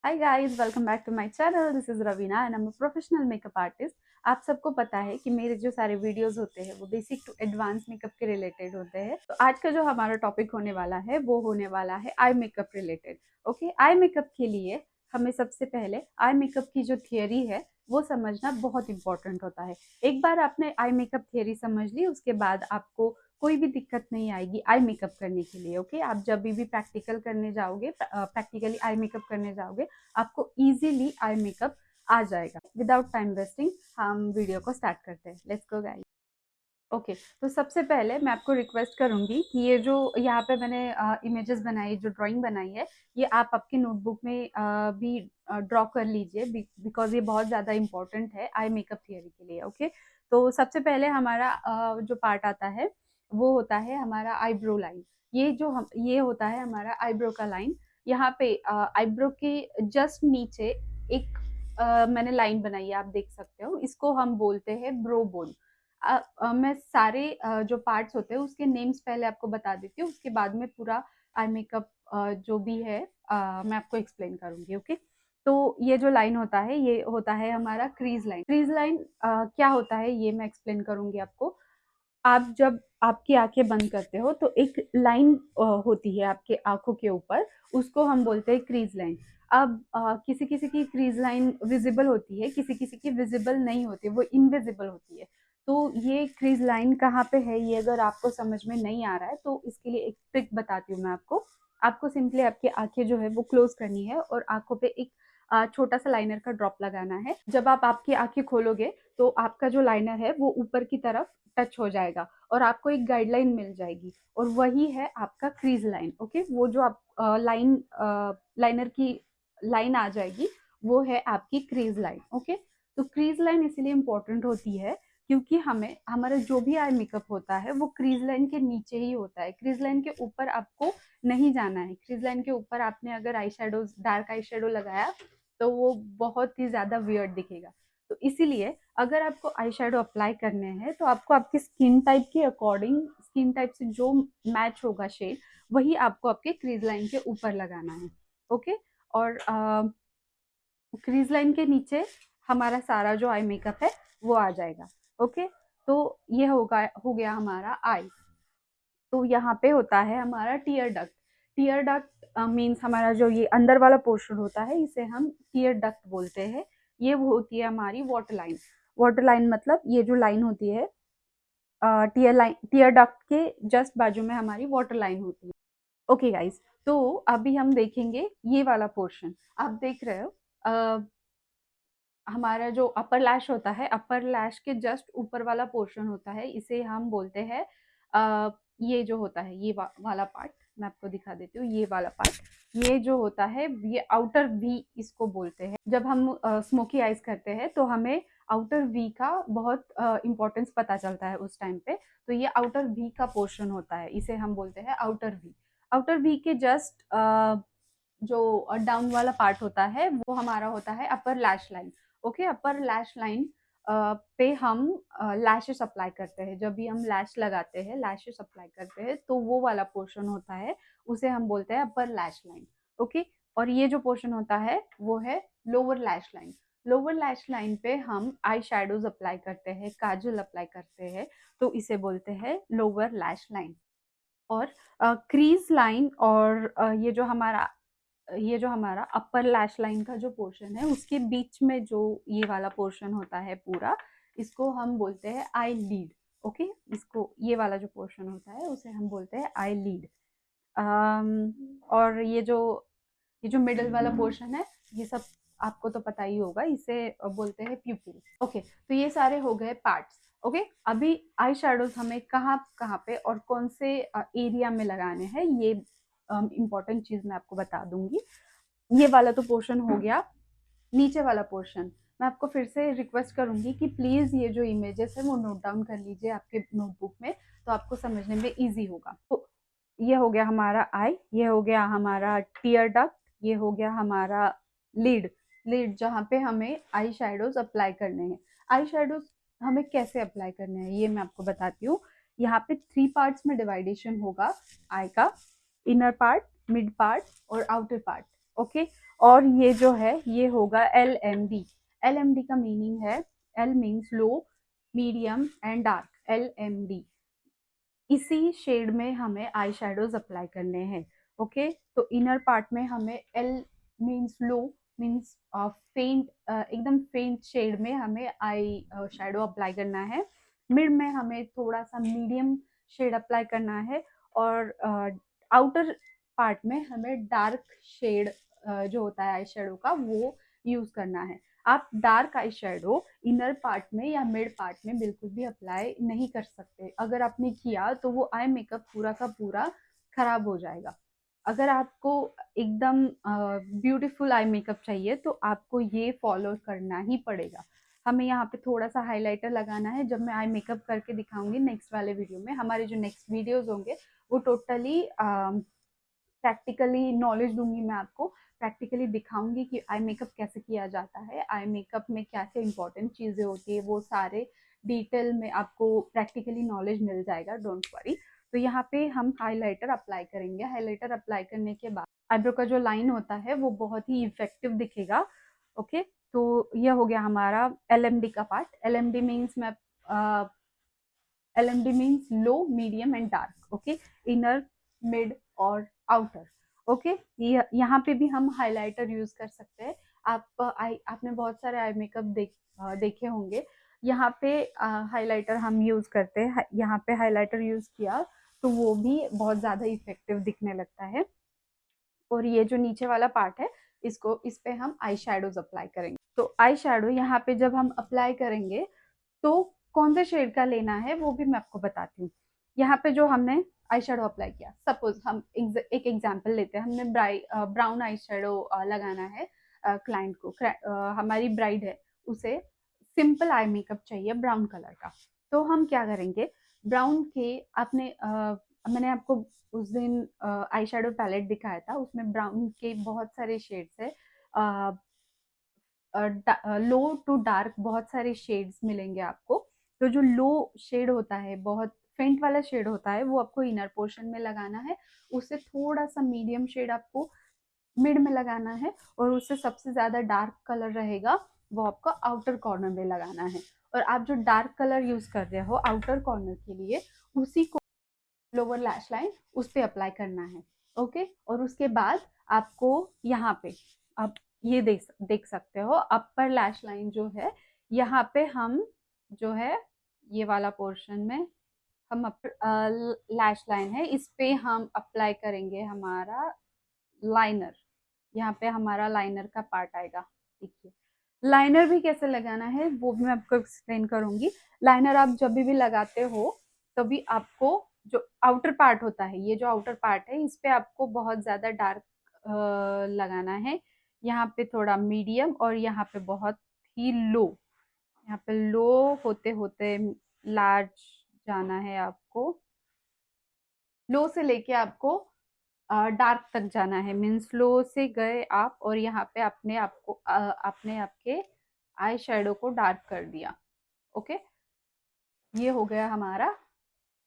Hi guys, welcome back to my channel. This is Raveena and I am a professional makeup artist. आप सबको पता है कि मेरे जो सारे वीडियोस होते हैं वो बेसिक टू एडवांस मेकअप के रिलेटेड होते हैं। तो आज का जो हमारा टॉपिक होने वाला है वो होने वाला है eye makeup related. Okay, eye makeup के लिए हमें सबसे पहले आई मेकअप की जो थियोरी है वो समझना बहुत इंपॉर्टेंट होता है। एक बार आपने आई मेकअप थियोरी समझ ली, उसके बाद आपको कोई भी दिक्कत नहीं आएगी आई मेकअप करने के लिए। ओके, आप जब भी प्रैक्टिकल करने जाओगे, प्रैक्टिकली आई मेकअप करने जाओगे, आपको इजीली आई मेकअप आ जाएगा। विदाउट टाइम वेस्टिंग हम वीडियो को स्टार्ट करते हैं। Let's go guys. ओके, तो सबसे पहले मैं आपको रिक्वेस्ट करूंगी कि ये जो यहाँ पे मैंने इमेजेस बनाई, जो ड्राइंग बनाई है, ये आप आपकी नोटबुक में भी ड्रॉ कर लीजिए, बिकॉज ये बहुत ज़्यादा इंपॉर्टेंट है आई मेकअप थियरी के लिए। ओके, तो सबसे पहले हमारा जो पार्ट आता है वो होता है हमारा आईब्रो लाइन। ये होता है हमारा आईब्रो का लाइन। यहाँ पे आईब्रो के जस्ट नीचे एक मैंने लाइन बनाई है, आप देख सकते हो। इसको हम बोलते हैं ब्रो बोन। मैं सारे जो पार्ट्स होते हैं उसके नेम्स पहले आपको बता देती हूँ, उसके बाद में पूरा आई मेकअप जो भी है मैं आपको एक्सप्लेन करूंगी। ओके, तो ये जो लाइन होता है ये होता है हमारा क्रीज लाइन। क्रीज लाइन क्या होता है ये मैं एक्सप्लेन करूंगी आपको। आप जब आपकी आंखें बंद करते हो तो एक लाइन होती है आपके आंखों के ऊपर, उसको हम बोलते हैं क्रीज लाइन। अब किसी किसी की क्रीज लाइन विजिबल होती है, किसी किसी की विजिबल नहीं होती, वो इनविजिबल होती है। तो ये क्रीज लाइन कहाँ पे है, ये अगर आपको समझ में नहीं आ रहा है तो इसके लिए एक ट्रिक बताती हूँ मैं आपको। आपको सिंपली आपकी आंखें जो है वो क्लोज करनी है और आंखों पे एक छोटा सा लाइनर का ड्रॉप लगाना है। जब आप आपकी आंखें खोलोगे तो आपका जो लाइनर है वो ऊपर की तरफ टच हो जाएगा और आपको एक गाइडलाइन मिल जाएगी, और वही है आपका क्रीज लाइन। ओके, वो जो आप लाइनर की लाइन आ जाएगी वो है आपकी क्रीज लाइन। ओके, तो क्रीज लाइन इसलिए इंपॉर्टेंट होती है क्योंकि हमें हमारा जो भी आई मेकअप होता है वो क्रीज लाइन के नीचे ही होता है। क्रीज लाइन के ऊपर आपको नहीं जाना है। क्रीज लाइन के ऊपर आपने अगर eye shadow, dark eye shadow लगाया तो वो बहुत ही ज्यादा वियर्ड दिखेगा। तो इसीलिए अगर आपको आई शेडो अप्लाई करने हैं तो आपको आपकी स्किन टाइप के अकॉर्डिंग, स्किन टाइप से जो मैच होगा शेड, वही आपको आपके क्रीज लाइन के ऊपर लगाना है। ओके, और क्रीज लाइन के नीचे हमारा सारा जो आई मेकअप है वो आ जाएगा। ओके, तो ये हो गया हमारा आई। तो यहाँ पे होता है हमारा tear duct. Tear duct means हमारा जो ये अंदर वाला पोर्शन होता है इसे हम टीयर डक्ट बोलते हैं। ये वो होती है हमारी वाटर लाइन। वाटर लाइन मतलब ये जो लाइन होती है टीयर डक्ट के जस्ट बाजू में हमारी वाटर लाइन होती है। ओके गाइस, तो अभी हम देखेंगे ये वाला पोर्शन। आप देख रहे हो हमारा जो अपर लैश होता है, अपर लैश के जस्ट ऊपर वाला पोर्शन होता है, इसे हम बोलते हैं ये जो होता है ये वाला पार्ट मैं आपको दिखा देती हूँ। ये वाला पार्ट, ये जो होता है ये आउटर वी इसको बोलते हैं। जब हम स्मोकी आइज करते हैं तो हमें आउटर वी का बहुत इंपॉर्टेंस पता चलता है उस टाइम पे। तो ये आउटर वी का पोर्शन होता है, इसे हम बोलते हैं आउटर वी। आउटर वी के जस्ट जो डाउन वाला पार्ट होता है वो हमारा होता है अपर लैश लाइन। ओके, अपर लैश लाइन पे हम लैशेस अप्लाई करते हैं। जब भी हम लैश लगाते हैं, लैशेस अप्लाई करते हैं, तो वो वाला पोर्शन होता है, उसे हम बोलते हैं अपर लैश लाइन। ओके, और ये जो पोर्शन होता है वो है lower lash line. Lower lash line पे हम आई शेडोज अप्लाई करते हैं, काजल अप्लाई करते हैं, तो इसे बोलते हैं लोअर लैश लाइन। और क्रीज लाइन और ये जो हमारा अपर लैश लाइन का जो पोर्शन है उसके बीच में जो ये वाला पोर्शन होता है पूरा, इसको हम बोलते हैं आई लीड। ओके, इसको ये वाला जो पोर्शन होता है उसे हम बोलते हैं आई लीड। और ये जो मिडल वाला पोर्शन है, ये सब आपको तो पता ही होगा, इसे बोलते हैं प्यूपिल। ओके, तो ये सारे हो गए पार्ट्स। ओके, अभी आई शेडोज हमें कहाँ कहाँ पे और कौन से एरिया में लगाने हैं ये इम्पोर्टेंट चीज मैं आपको बता दूंगी। ये वाला तो पोर्शन हो गया। नीचे वाला पोर्शन मैं आपको फिर से रिक्वेस्ट करूंगी कि प्लीज ये जो इमेजेस है वो नोट डाउन कर लीजिए आपके नोटबुक में, तो आपको समझने में इजी होगा। तो ये हो गया हमारा आई, ये हो गया हमारा टीयर डक्ट, ये हो गया हमारा लीड। लीड जहाँ पे हमें आई शेडोज अप्लाई करने हैं। आई शेडोज हमें कैसे अप्लाई करने हैं ये मैं आपको बताती हूँ। यहाँ पे 3 पार्ट्स में डिवाइडेशन होगा आई का, इनर पार्ट, मिड पार्ट और आउटर पार्ट। ओके, और ये जो है ये होगा LMD। LMD का मीनिंग है, L means low, medium and dark, LMD। इसी शेड में हमें आई शेडोज अप्लाई करने हैं। ओके, तो इनर पार्ट में हमें एल मीन्स लो, मीन्स फेंट, एकदम फेंट शेड में हमें आई शेडो अप्लाई करना है। मिड में हमें थोड़ा सा मीडियम शेड अप्लाई करना है, और आउटर पार्ट में हमें डार्क शेड जो होता है आई शेडो का वो यूज करना है। आप dark eye shadow inner part में या मिड पार्ट में बिल्कुल भी अप्लाई नहीं कर सकते। अगर आपने किया तो वो आई मेकअप पूरा का पूरा खराब हो जाएगा। अगर आपको एकदम ब्यूटीफुल आई मेकअप चाहिए तो आपको ये फॉलो करना ही पड़ेगा। हमें यहाँ पे थोड़ा सा हाइलाइटर लगाना है। जब मैं आई मेकअप करके दिखाऊंगी नेक्स्ट वाले वीडियो में, हमारे जो नेक्स्ट वीडियोज होंगे वो टोटली प्रैक्टिकली नॉलेज दूंगी। मैं आपको प्रैक्टिकली दिखाऊंगी कि आई मेकअप कैसे किया जाता है, आई मेकअप में क्या क्या इंपॉर्टेंट चीज़ें होती है, वो सारे डिटेल में आपको प्रैक्टिकली नॉलेज मिल जाएगा, डोंट वरी। तो यहाँ पे हम हाइलाइटर अप्लाई करेंगे। हाइलाइटर अप्लाई करने के बाद आईब्रो का जो लाइन होता है वो बहुत ही इफेक्टिव दिखेगा। ओके, तो यह हो गया हमारा LMD का पार्ट। LMD मीन्स मैं LMD means low, medium and dark. Okay, inner, mid और आउटर। ओके, यहाँ पे भी हम हाइलाइटर यूज कर सकते हैं। आपने बहुत सारे आई मेकअप देखे होंगे। यहाँ पे हाइलाइटर हम यूज करते हैं। यहाँ पे हाइलाइटर यूज किया तो वो भी बहुत ज्यादा इफेक्टिव दिखने लगता है। और ये जो नीचे वाला पार्ट है इस पे हम आई शेडोज अप्लाई करेंगे। तो आई शेडो यहाँ पे जब हम अप्लाई करेंगे तो कौन से शेड का लेना है वो भी मैं आपको बताती हूँ। यहाँ पे जो हमने आई शेडो अप्लाई किया, सपोज हम एक एग्जांपल लेते हैं। हमने ब्राउन आई शेडो लगाना है क्लाइंट को। हमारी ब्राइड है, उसे सिंपल आई मेकअप चाहिए ब्राउन कलर का। तो हम क्या करेंगे, ब्राउन के मैंने आपको उस दिन आई शेडो पैलेट दिखाया था, उसमें ब्राउन के बहुत सारे शेड्स है। लो टू डार्क बहुत सारे शेड्स मिलेंगे आपको। तो जो लो शेड होता है, बहुत फेंट वाला शेड होता है, वो आपको इनर पोर्शन में लगाना है। उससे थोड़ा सा मीडियम शेड आपको मिड में लगाना है, और उससे सबसे ज्यादा डार्क कलर रहेगा वो आपको आउटर कॉर्नर में लगाना है। और आप जो डार्क कलर यूज कर रहे हो आउटर कॉर्नर के लिए, उसी को लोअर लैश लाइन उस पे अप्लाई करना है। ओके, और उसके बाद आपको यहाँ पे आप ये देख सकते हो अपर लैश लाइन जो है, यहाँ पे हम जो है ये वाला पोर्शन में हम अपर लैश लाइन है, इस पे हम अप्लाई करेंगे हमारा लाइनर। यहाँ पे हमारा लाइनर का पार्ट आएगा। देखिए, लाइनर भी कैसे लगाना है वो भी मैं आपको एक्सप्लेन करूंगी। लाइनर आप जब भी लगाते हो तभी आपको जो आउटर पार्ट होता है, ये जो आउटर पार्ट है इस पे आपको बहुत ज्यादा डार्क लगाना है। यहाँ पे थोड़ा मीडियम और यहाँ पे बहुत ही लो। यहाँ पे लो होते होते लार्ज जाना है आपको। लो से लेके आपको डार्क तक जाना है। मीन्स लो से गए आप और यहाँ पे आपने आपके आई शेडो को डार्क कर दिया। ओके, ये हो गया हमारा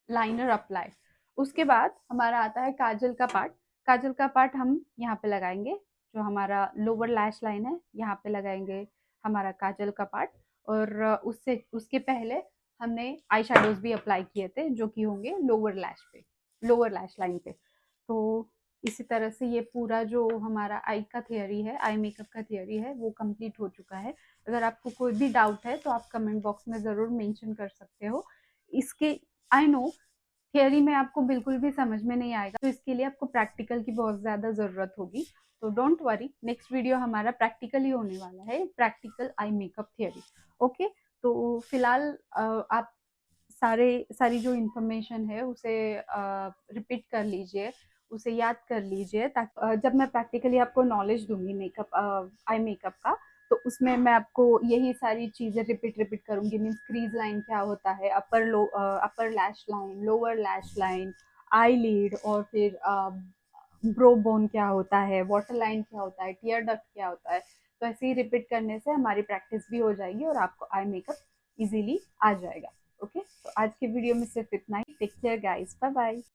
लाइनर अप्लाई। उसके बाद हमारा आता है काजल का पार्ट। काजल का पार्ट हम यहाँ पे लगाएंगे, जो हमारा लोअर लैश लाइन है यहाँ पे लगाएंगे हमारा काजल का पार्ट। और उससे उसके पहले हमने आई शेडोज भी अप्लाई किए थे जो कि होंगे लोअर लैश पे, लोअर लैश लाइन पे। तो इसी तरह से ये पूरा जो हमारा आई का थियरी है, आई मेकअप का थियरी है, वो कंप्लीट हो चुका है। अगर आपको कोई भी डाउट है तो आप कमेंट बॉक्स में ज़रूर मेंशन कर सकते हो। इसके आई नो थियरी में आपको बिल्कुल भी समझ में नहीं आएगा, तो इसके लिए आपको प्रैक्टिकल की बहुत ज़्यादा ज़रूरत होगी। तो डोंट वरी, नेक्स्ट वीडियो हमारा प्रैक्टिकल ही होने वाला है, practical eye makeup theory. Okay, तो फिलहाल आप सारी जो इन्फॉर्मेशन है उसे रिपीट कर लीजिए, उसे याद कर लीजिए, ताकि जब मैं प्रैक्टिकली आपको नॉलेज दूंगी मेकअप आई मेकअप का, तो उसमें मैं आपको यही सारी चीज़ें रिपीट करूंगी। मीन्स क्रीज लाइन क्या होता है, upper lash line, lower lash line, eyelid, और फिर ब्रो बोन क्या होता है, वाटर लाइन क्या होता है, टीयर डक्ट क्या होता है। तो ऐसे ही रिपीट करने से हमारी प्रैक्टिस भी हो जाएगी और आपको आई मेकअप इजीली आ जाएगा। ओके, तो आज के वीडियो में सिर्फ इतना ही। Take care guys, bye bye.